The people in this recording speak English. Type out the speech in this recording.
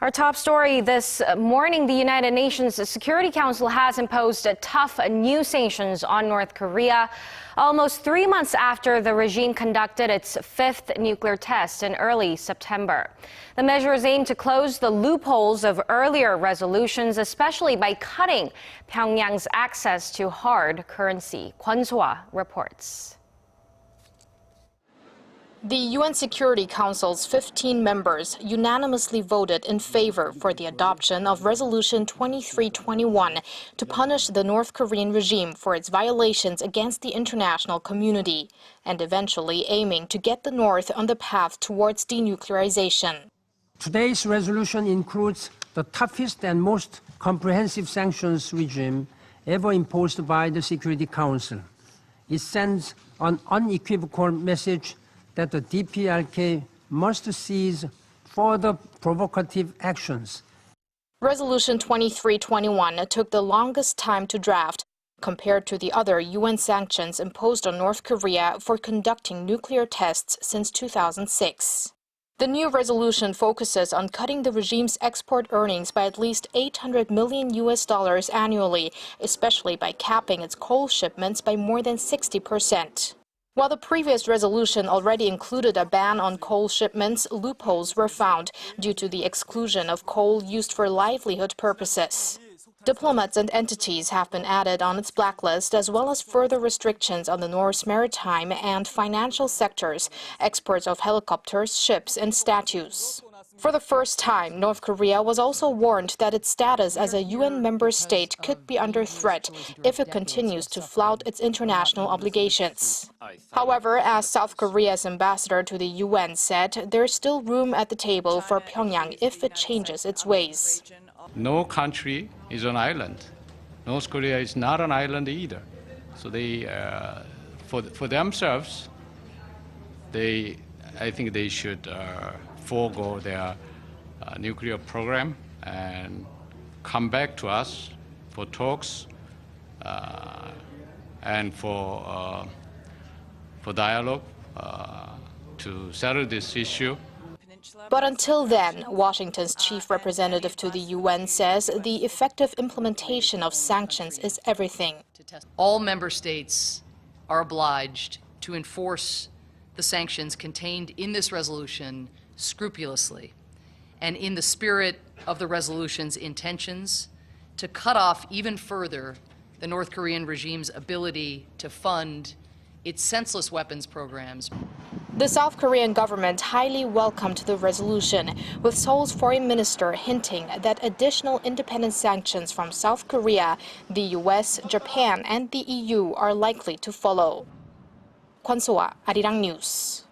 Our top story this morning, the United Nations Security Council has imposed tough new sanctions on North Korea, almost 3 months after the regime conducted its fifth nuclear test in early September. The measures aim to close the loopholes of earlier resolutions, especially by cutting Pyongyang's access to hard currency. Kwon Soa reports. The UN Security Council's 15 members unanimously voted in favor for the adoption of Resolution 2321 to punish the North Korean regime for its violations against the international community, and eventually aiming to get the North on the path towards denuclearization. Today's resolution includes the toughest and most comprehensive sanctions regime ever imposed by the Security Council. It sends an unequivocal message that the DPRK must cease further provocative actions. Resolution 2321 took the longest time to draft compared to the other UN sanctions imposed on North Korea for conducting nuclear tests since 2006. The new resolution focuses on cutting the regime's export earnings by at least $800 million annually, especially by capping its coal shipments by more than 60%. While the previous resolution already included a ban on coal shipments, loopholes were found due to the exclusion of coal used for livelihood purposes. Diplomats and entities have been added on its blacklist, as well as further restrictions on the North's maritime and financial sectors, exports of helicopters, ships, and statues. For the first time, North Korea was also warned that its status as a UN member state could be under threat if it continues to flout its international obligations. However, as South Korea's ambassador to the UN said, there's still room at the table for Pyongyang if it changes its ways. No country is an island. North Korea is not an island either. So they, for themselves, I think they should forego their nuclear program and come back to us for talks and for dialogue to settle this issue. But until then, Washington's chief representative to the UN says the effective implementation of sanctions is everything. All member states are obliged to enforce the sanctions contained in this resolution scrupulously, and in the spirit of the resolution's intentions, to cut off even further the North Korean regime's ability to fund its senseless weapons programs. The South Korean government highly welcomed the resolution, with Seoul's foreign minister hinting that additional independent sanctions from South Korea, the US, Japan, and the EU are likely to follow. Kwon Soa, Arirang News.